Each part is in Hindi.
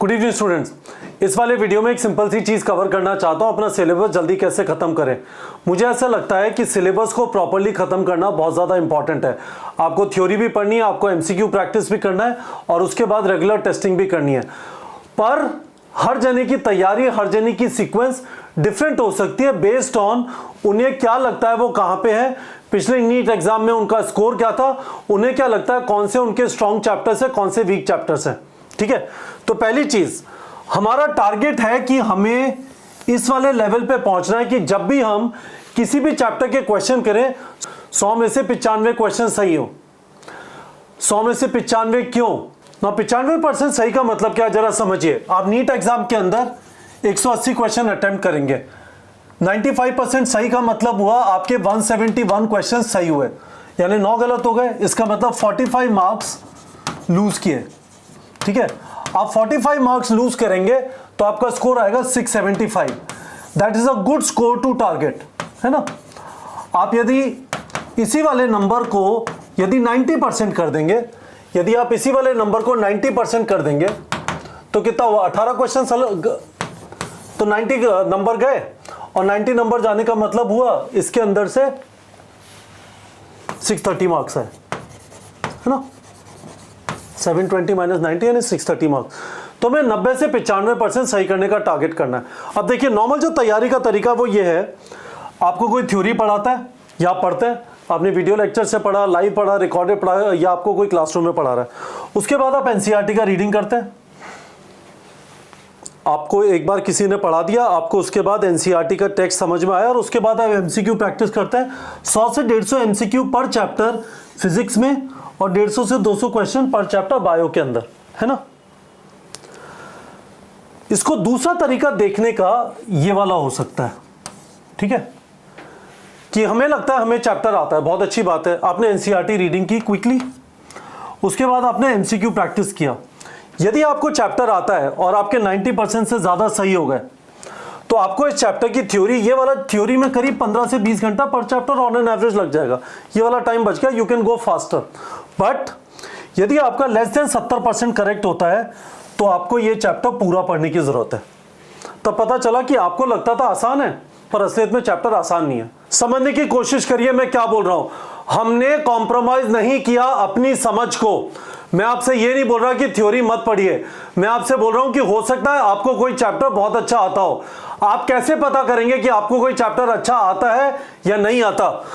Good evening students. इस वाले वीडियो में एक सिंपल सी चीज़ कवर करना चाहता हूँ, अपना सिलेबस जल्दी कैसे ख़त्म करें। मुझे ऐसा लगता है कि सिलेबस को प्रॉपर्ली ख़त्म करना बहुत ज़्यादा इंपॉर्टेंट है। आपको थ्योरी भी पढ़नी है, आपको एमसीक्यू प्रैक्टिस भी करना है और उसके बाद रेगुलर टेस्टिंग भी करनी है। पर हर जने की तैयारी, हर जने की सीक्वेंस डिफरेंट हो सकती है बेस्ड ऑन उन्हें क्या लगता है वो कहाँ पे है, पिछले नीट एग्जाम में उनका स्कोर क्या था, उन्हें क्या लगता है कौन से उनके स्ट्रॉन्ग चैप्टर्स है, कौन से वीक चैप्टर्स हैं। ठीक है, तो पहली चीज हमारा टारगेट है कि हमें इस वाले लेवल पे पहुंचना है कि जब भी हम किसी भी चैप्टर के क्वेश्चन करें 100 में से 95 क्वेश्चन सही हो। 100 में से 95 क्यों ना? 95% सही का मतलब क्या है जरा समझिए। आप नीट एग्जाम के अंदर 180 क्वेश्चन अटेम्प्ट करेंगे, 95% सही का मतलब हुआ आपके 171 क्वेश्चन सही हुए, यानी 9 गलत हो गए। इसका मतलब 45 मार्क्स लूज किए। ठीक है, आप 45 मार्क्स लूज करेंगे तो आपका स्कोर आएगा 675। That is a good score to target, है ना। आप यदि इसी वाले नंबर को यदि 90% कर देंगे, यदि आप इसी वाले नंबर को 90% कर देंगे तो कितना हुआ? 18 क्वेश्चन तो 90 नंबर गए, और 90 नंबर जाने का मतलब हुआ इसके अंदर से 630 मार्क्स है ना। 720 माइनस 90 यानी 630 मार्क्स। तो मैं 90 से 95% सही करने का टारगेट करना है। अब देखिए, नॉर्मल जो तैयारी का तरीका वो ये है, आपको कोई थ्योरी पढ़ाता है या पढ़ते हैं, आपने वीडियो लेक्चर से पढ़ा, लाइव पढ़ा, रिकॉर्डेड पढ़ा, या आपको कोई क्लासरूम में पढ़ा रहा है। उसके बाद आप एनसीईआरटी का रीडिंग करते हैं। आपको एक बार किसी ने पढ़ा दिया, आपको उसके बाद एनसीईआरटी का टेक्स्ट समझ में आया, और उसके बाद आप एमसीक्यू प्रैक्टिस करते हैं। 100 से 150 एमसीक्यू पर चैप्टर फिजिक्स में और 150 से 200 क्वेश्चन पर चैप्टर बायो के अंदर, है ना। इसको दूसरा तरीका देखने का ये वाला हो सकता है, ठीक है, कि हमें लगता है हमें चैप्टर आता है, बहुत अच्छी बात है। आपने एनसीईआरटी रीडिंग की क्विकली, उसके बाद आपने एमसीक्यू प्रैक्टिस किया। यदि आपको चैप्टर आता है और आपके 90% से ज्यादा सही हो गए तो आपको इस चैप्टर की थ्योरी, ये वाला थ्योरी में करीब 15 से 20 घंटा पर चैप्टर ऑन एन एवरेज लग जाएगा। ये वाला टाइम बच गया, you can go faster. But यदि आपका लेस देन 70% करेक्ट होता है तो आपको ये चैप्टर पूरा पढ़ने की जरूरत है। तब पता चला कि आपको लगता था आसान है, पर असलियत में चैप्टर आसान नहीं है। समझने की कोशिश करिए मैं क्या बोल रहा हूं। हमने कॉम्प्रोमाइज नहीं किया अपनी समझ को। मैं आपसे ये नहीं बोल रहा कि थ्योरी मत पढ़िए, मैं आपसे बोल रहा हूं कि हो सकता है आपको कोई चैप्टर बहुत अच्छा आता हो। आप कैसे पता करेंगे कि आपको कोई चैप्टर अच्छा आता है या नहीं आता?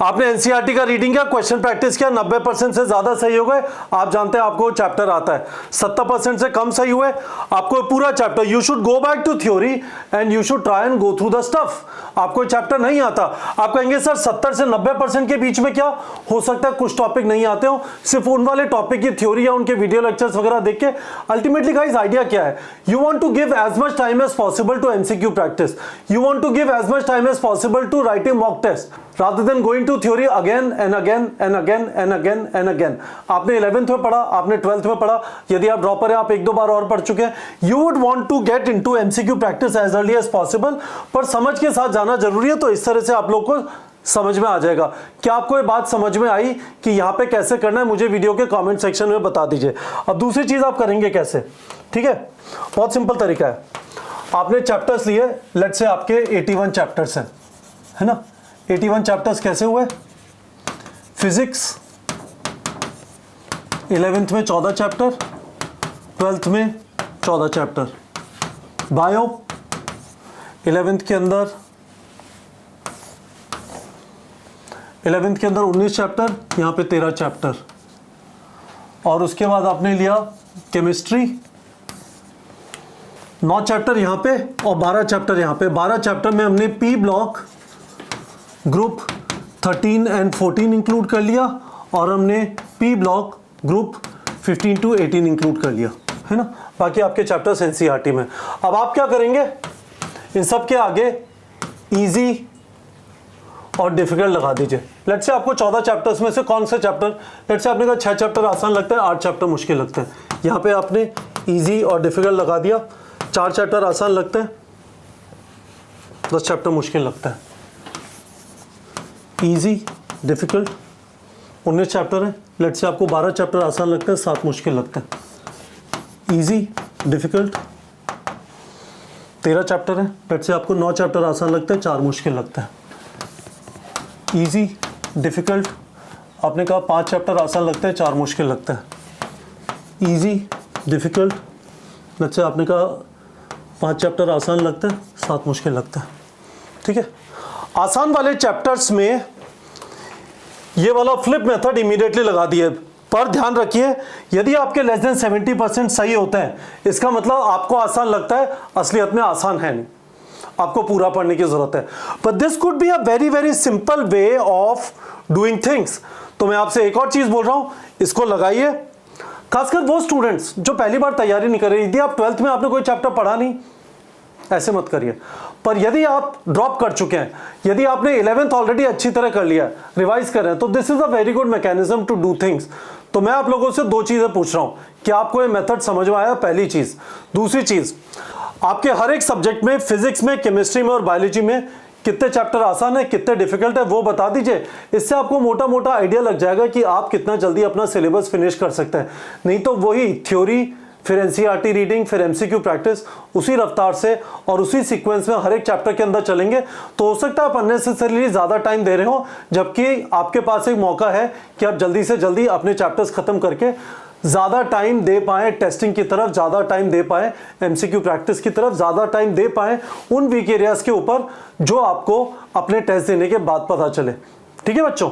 आपने एनसीईआरटी का रीडिंग किया, क्वेश्चन प्रैक्टिस किया, 90% से ज्यादा सही हो गए, आप जानते हैं आपको चैप्टर आता है। 70% से कम सही हुए, आपको पूरा chapter, you should go back to theory and you should try and go through the stuff. आपको चैप्टर नहीं आता, आप कहेंगे सर 70 से 90% के बीच में क्या हो सकता है कुछ टॉपिक नहीं आते हो, सिर्फ उन वाले टॉपिक की थ्योरी या उनके वीडियो लेक्चर्स वगैरह देख के। अल्टीमेटली गाइस आइडिया क्या है? You want to give as much time as possible to MCQ practice, you want to give as much time as possible to writing mock test rather than going to theory again and again and again and again and again। आपने 11th में पढ़ा, आपने 12th में पढ़ा, यदि आप ड्रॉपर हैं, आप एक दो बार और पढ़ चुके हैं। You would want to get into MCQ practice as early as possible, पर समझ के साथ जाना जरूरी है। तो इस तरह से आप लोग को समझ में आ जाएगा। क्या आपको ये बात समझ में आई कि यहाँ पे कैसे करना है? मुझे वीडियो के कॉमेंट सेक्शन में बता दीजिए। अब दूसरी चीज आप करेंगे कैसे, ठीक है, बहुत सिंपल तरीका है। आपने चैप्टर्स लिए, लेट्स से आपके 81 चैप्टर्स हैं, है ना। 81 चैप्टर्स कैसे हुए? फिजिक्स 11th में 14 चैप्टर, 12th में 14 चैप्टर, बायो 11th के अंदर 19 चैप्टर, यहाँ पे 13 चैप्टर, और उसके बाद आपने लिया केमिस्ट्री 9 चैप्टर यहाँ पे और 12 चैप्टर यहाँ पे। 12 चैप्टर में हमने P block group 13 and 14 include कर लिया, और हमने P block group 15 to 18 include कर लिया, है ना। बाकी आपके चैप्टर्स एनसीईआरटी में। अब आप क्या करेंगे? इन सब के आगे इजी और डिफिकल्ट लगा दीजिए। लेट्स से आपको 14 चैप्टर्स में से कौन से चैप्टर, लेट्स से आपने कहा 6 चैप्टर आसान लगता है, 8 चैप्टर मुश्किल लगते हैं। यहाँ पे आपने इजी और डिफिकल्ट लगा दिया। 4 चैप्टर आसान लगते हैं, 10 चैप्टर मुश्किल लगता है। इजी, डिफिकल्ट, 19 चैप्टर है। लेट्स से आपको 12 चैप्टर आसान लगते हैं, 7 मुश्किल लगते हैं। Easy, difficult. 13 चैप्टर है, पेट से आपको 9 चैप्टर आसान लगता है, 4 मुश्किल लगता है। इजी, डिफिकल्ट, आपने कहा 5 चैप्टर आसान लगता है, 4 मुश्किल लगता है। इजी, डिफिकल्ट, लेट्स से आपने कहा 5 चैप्टर आसान लगता है, 7 मुश्किल लगता है। ठीक है, आसान वाले चैप्टर्स में ये वाला फ्लिप मेथड इमीडिएटली लगा दिए, पर ध्यान रखिए यदि आपके लेस देन 70% सही होते हैं, इसका मतलब आपको आसान लगता है, असलियत में आसान है नहीं, आपको पूरा पढ़ने की जरूरत है। But this could be a very very simple way of doing things. तो मैं आपसे एक और चीज बोल रहा हूं, इसको लगाइए, खासकर वो स्टूडेंट्स जो पहली बार तैयारी नहीं कर रहे। यदि आप 12th में आपने कोई चैप्टर पढ़ा नहीं, ऐसे मत करिए। पर यदि आप ड्रॉप कर चुके हैं, यदि आपने 11th ऑलरेडी अच्छी तरह कर लिया, रिवाइज कर रहे हैं, तो this is a very good mechanism to do things. तो मैं आप लोगों से 2 चीजें पूछ रहा हूं कि आपको ये मेथड समझ में आया, पहली चीज। दूसरी चीज, आपके हर एक सब्जेक्ट में, फिजिक्स में, केमिस्ट्री में और बायोलॉजी में कितने चैप्टर आसान है, कितने डिफिकल्ट है, वो बता दीजिए। इससे आपको मोटा मोटा आइडिया लग जाएगा कि आप कितना जल्दी अपना सिलेबस फिनिश कर सकते हैं। नहीं तो वही थ्योरी, फिर एनसीईआरटी रीडिंग, फिर एमसीक्यू प्रैक्टिस, उसी रफ्तार से और उसी सीक्वेंस में हर एक चैप्टर के अंदर चलेंगे तो हो सकता है आप अननेसेसरीली ज़्यादा टाइम दे रहे हो, जबकि आपके पास एक मौका है कि आप जल्दी से जल्दी अपने चैप्टर्स खत्म करके ज़्यादा टाइम दे पाएँ टेस्टिंग की तरफ, ज़्यादा टाइम दे पाएँ एमसीक्यू प्रैक्टिस की तरफ, ज़्यादा टाइम दे पाएँ उन वीक एरियाज़ के ऊपर जो आपको अपने टेस्ट देने के बाद पता चले। ठीक है बच्चों।